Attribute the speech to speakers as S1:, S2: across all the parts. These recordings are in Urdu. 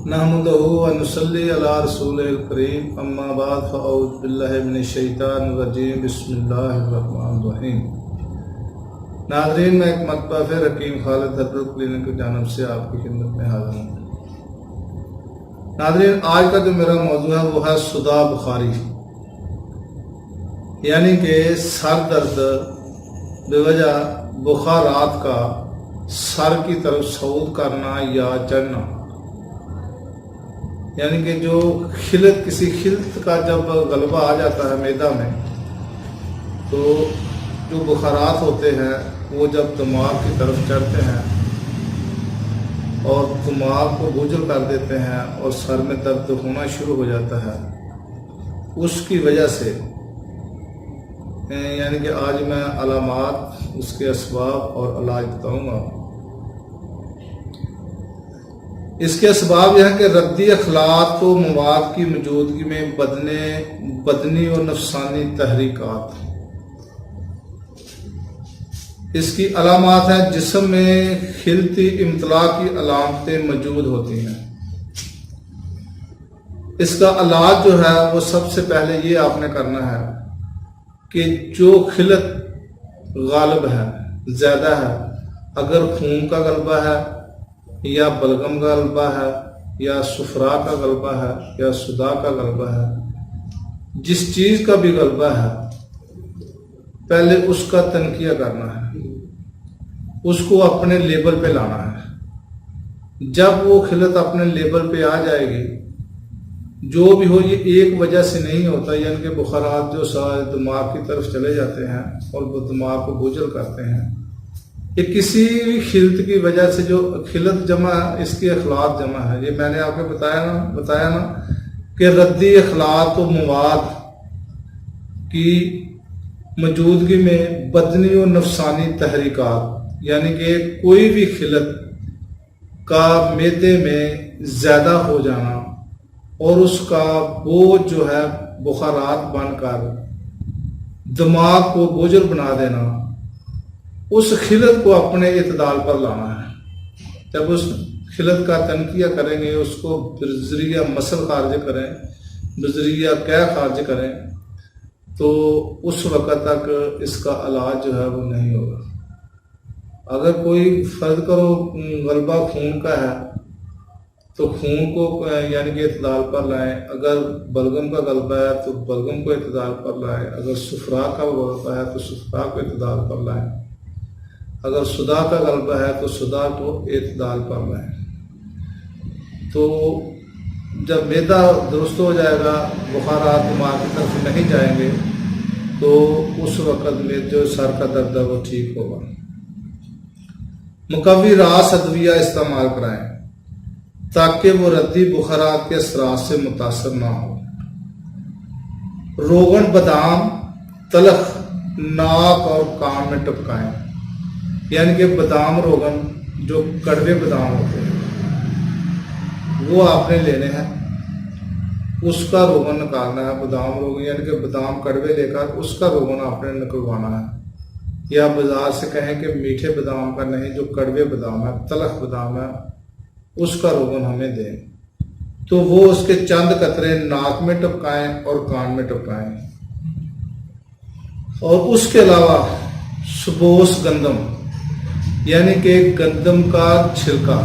S1: نحمدہ ونصلی علی رسول الکریم اما بعد فاعوذ باللہ من الشیطان الرجیم بسم اللہ الرحمن الرحیم۔ ناظرین، میں ایک مرتبہ پھر حکیم خالد حضرت کلینک کی جانب سے آپ کی خدمت میں حاضر ہوں۔ ناظرین، آج کا جو میرا موضوع ہے وہ ہے صداع بخاری، یعنی کہ سر درد بے وجہ بخارات کا سر کی طرف صعود کرنا یا چڑھنا، یعنی کہ جو کسی خلط کا جب غلبہ آ جاتا ہے معدہ میں تو جو بخارات ہوتے ہیں وہ جب دماغ کی طرف چڑھتے ہیں اور دماغ کو بوجھل کر دیتے ہیں اور سر میں درد ہونا شروع ہو جاتا ہے، اس کی وجہ سے یعنی کہ آج میں علامات، اس کے اسباب اور علاج بتاؤں گا۔ اس کے اسباب یہ ہیں کہ ردی اخلاق و مواد کی موجودگی میں بدنی اور نفسانی تحریکات۔ اس کی علامات ہیں جسم میں خلطی امتلاع کی علامتیں موجود ہوتی ہیں۔ اس کا علاج جو ہے وہ سب سے پہلے یہ آپ نے کرنا ہے کہ جو خلط غالب ہے، زیادہ ہے، اگر خون کا غلبہ ہے یا بلغم کا غلبہ ہے یا صفرا کا غلبہ ہے یا صداع کا غلبہ ہے، جس چیز کا بھی غلبہ ہے پہلے اس کا تنقیہ کرنا ہے، اس کو اپنے لیبل پہ لانا ہے۔ جب وہ خلط اپنے لیبل پہ آ جائے گی، جو بھی ہو، یہ ایک وجہ سے نہیں ہوتا، یعنی کہ بخارات جو دماغ کی طرف چلے جاتے ہیں اور وہ دماغ کو بوجھل کرتے ہیں، یہ کسی بھی خلط کی وجہ سے، جو خلط جمع ہے اس کی اخلاط جمع ہے۔ یہ میں نے آپ کو بتایا نا کہ ردی اخلاط و مواد کی موجودگی میں بدنی و نفسانی تحریکات، یعنی کہ کوئی بھی خلط کا معدے میں زیادہ ہو جانا اور اس کا بوجھ جو ہے بخارات بن کر دماغ کو بوجھل بنا دینا، اس خلط کو اپنے اعتدال پر لانا ہے۔ جب اس خلط کا تنقیہ کریں گے، اس کو بذریعہ مسل خارج کریں، بذریعہ قے خارج کریں، تو اس وقت تک اس کا علاج جو ہے وہ نہیں ہوگا۔ اگر کوئی فرض کرو غلبہ خون کا ہے تو خون کو یعنی کہ اعتدال پر لائیں، اگر بلغم کا غلبہ ہے تو بلغم کو اعتدال پر لائیں، اگر صفرا کا غلبہ ہے تو صفرا کو اعتدال پر لائیں، اگر صداع کا غلبہ ہے تو صداع کو اعتدال پر لائیں۔ تو جب معدہ درست ہو جائے گا، بخارات دماغ کی طرف نہیں جائیں گے، تو اس وقت میں جو سر کا درد ہے وہ ٹھیک ہوگا۔ مقوی راس ادویہ استعمال کرائیں تاکہ وہ ردی بخارات کے اثرات سے متاثر نہ ہو۔ روغن بادام تلخ ناک اور کان میں ٹپکائیں، یعنی کہ بادام روغن جو کڑوے بادام ہوتے ہیں وہ آپ نے لینے ہیں، اس کا روغن نکالنا ہے۔ بادام روغن یعنی کہ بادام کڑوے لے کر اس کا روغن آپ نے نکلوانا ہے، یا بازار سے کہیں کہ میٹھے بادام کا نہیں، جو کڑوے بادام ہے، تلخ بادام ہے، اس کا روغن ہمیں دیں۔ تو وہ اس کے چند قطرے ناک میں ٹپکائیں اور کان میں ٹپکائیں، اور اس کے علاوہ سبوس گندم یعنی کہ گندم کا چھلکا،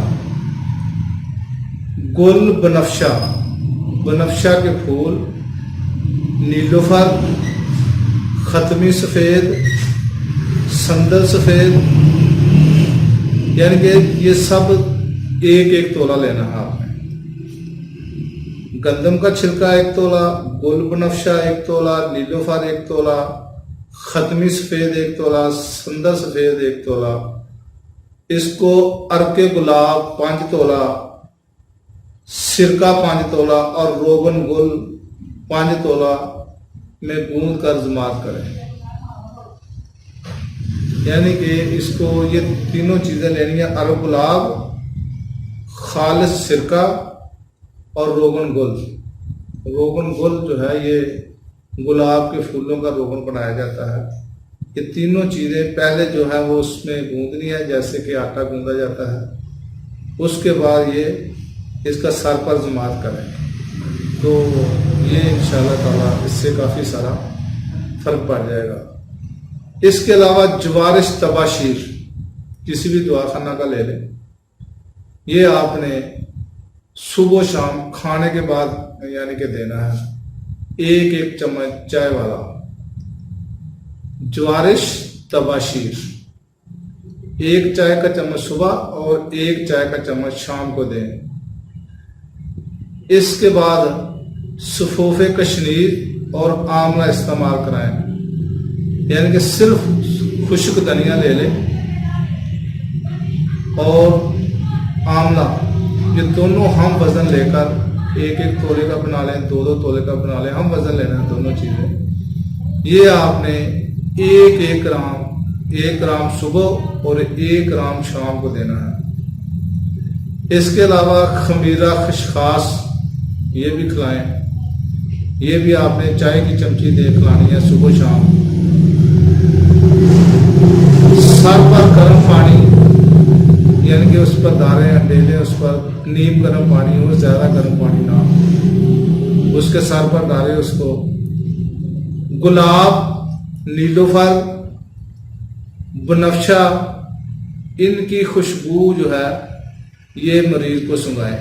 S1: گل بنفشہ کے پھول، نیلوفر، ختمی سفید، سندل سفید، یعنی کہ یہ سب ایک تولہ لینا ہے آپ نے۔ گندم کا چھلکا 1 تولہ، گل بنفشہ 1 تولہ، نیلوفر 1 تولہ، ختمی سفید 1 تولہ، سندل سفید 1 تولہ، اس کو عرق گلاب 5 تولہ، سرکہ 5 تولہ اور روغن گل 5 تولہ میں گوندھ کر ضماد کریں۔ یعنی کہ اس کو یہ تینوں چیزیں لینی ہیں، عرق گلاب، خالص سرکہ اور روغن گل۔ روغن گل جو ہے یہ گلاب کے پھولوں کا روغن بنایا جاتا ہے۔ یہ تینوں چیزیں پہلے جو ہے وہ اس میں گوندنی ہے، جیسے کہ آٹا گوندا جاتا ہے۔ اس کے بعد یہ اس کا سر پر ضماد کریں تو یہ انشاءاللہ تعالیٰ اس سے کافی سارا فرق پڑ جائے گا۔ اس کے علاوہ جوارش تباشیر کسی بھی دواخانہ کا لے لیں، یہ آپ نے صبح و شام کھانے کے بعد یعنی کہ دینا ہے، ایک چمچ چائے والا جوارش تباشیر، ایک چائے کا چمچ صبح اور ایک چائے کا چمچ شام کو دیں۔ اس کے بعد سفوف کشنیر اور آملہ استعمال کرائیں، یعنی کہ صرف خشک دھنیا لے لیں اور آملہ، یہ دونوں ہم وزن لے کر ایک تولے کا بنا لیں، دو تولے کا بنا لیں، ہم وزن لینا ہے دونوں چیزیں۔ یہ آپ نے ایک گرام صبح اور 1 گرام شام کو دینا ہے۔ اس کے علاوہ خمیرہ خشخاص یہ بھی کھلائیں، یہ بھی آپ نے چائے کی چمچی دے کھلانی ہے صبح شام۔ سر پر گرم پانی، یعنی کہ اس پر داریں ڈیلیں، اس پر نیم گرم پانی ہو، زیادہ گرم پانی نہ ہو، اس کے سر پر ڈالیں اس کو۔ گلاب، نیلوفر، بنفشہ، ان کی خوشبو جو ہے یہ مریض کو سنگھائیں،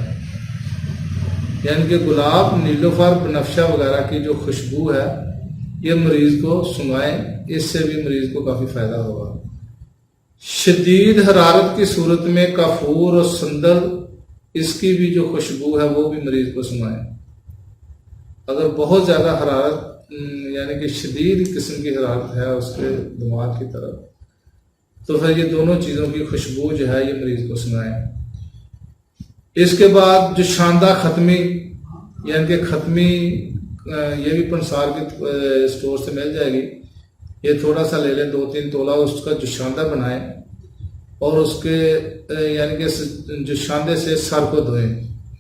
S1: یعنی کہ گلاب، نیلوفر، بنفشہ وغیرہ کی جو خوشبو ہے یہ مریض کو سنگھائیں، اس سے بھی مریض کو کافی فائدہ ہوگا۔ شدید حرارت کی صورت میں کافور اور سندل، اس کی بھی جو خوشبو ہے وہ بھی مریض کو سنگھائیں۔ اگر بہت زیادہ حرارت یعنی کہ شدید قسم کی حرارت ہے اس کے دماغ کی طرف، تو پھر یہ دونوں چیزوں کی خوشبو جو ہے یہ مریض کو سنگھائیں۔ اس کے بعد جو شاندہ ختمی، یعنی کہ ختمی، یہ بھی پنسار کے اسٹور سے مل جائے گی، یہ تھوڑا سا لے لیں، 2-3 تولہ، اس کا جو شاندہ بنائیں اور اس کے یعنی کہ جو شاندے سے سر کو دھوئیں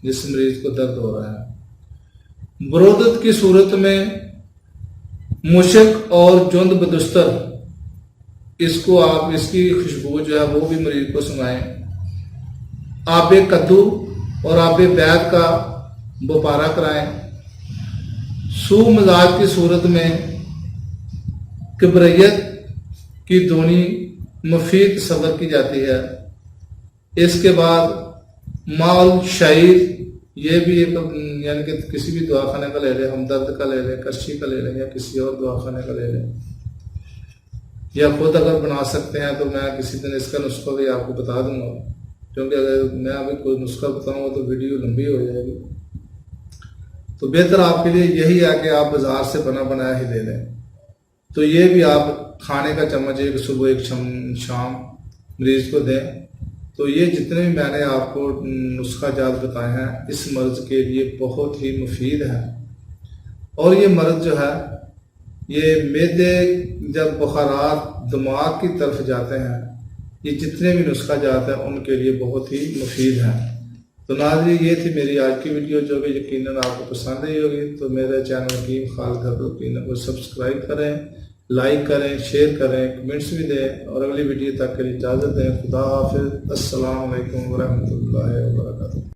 S1: جس مریض کو درد ہو رہا ہے۔ برودت کی صورت میں مشک اور جند بدستر، اس کو آپ، اس کی خوشبو جو ہے وہ بھی مریض کو سنگھائیں۔ آب کدو اور آب بیت کا بپارہ کرائیں۔ سو مزاج کی صورت میں کبریت کی دونی مفید تصور کی جاتی ہے۔ اس کے بعد مال شعیر، یہ بھی ایک یعنی کہ کسی بھی دواخانے کا لے لیں، ہمدرد کا لے لیں، کرشی کا لے لیں، یا کسی اور دواخانے کا لے لیں، یا خود اگر بنا سکتے ہیں تو میں کسی دن اس کا نسخہ بھی آپ کو بتا دوں گا، کیونکہ اگر میں ابھی کوئی نسخہ بتاؤں گا تو ویڈیو لمبی ہو جائے گی۔ تو بہتر آپ کے لیے یہی ہے کہ آپ بازار سے بنا بنایا ہی لے لیں۔ تو یہ بھی آپ کھانے کا چمچ، ایک صبح ایک شام مریض کو دیں۔ تو یہ جتنے بھی میں نے آپ کو نسخہ جات بتائے ہیں اس مرض کے لیے بہت ہی مفید ہے۔ اور یہ مرض جو ہے یہ معدے جب بخارات دماغ کی طرف جاتے ہیں، یہ جتنے بھی نسخہ جات ہیں ان کے لیے بہت ہی مفید ہیں۔ تو ناظرین، یہ تھی میری آج کی ویڈیو جو کہ یقیناً آپ کو پسند آئی ہوگی۔ تو میرے چینل حکیم خالد گھبرو کو سبسکرائب کریں، لائک کریں، شیئر کریں، کمنٹس بھی دیں، اور اگلی ویڈیو تک کے لیے اجازت دیں۔ خدا حافظ، السلام علیکم ورحمۃ اللہ وبرکاتہ۔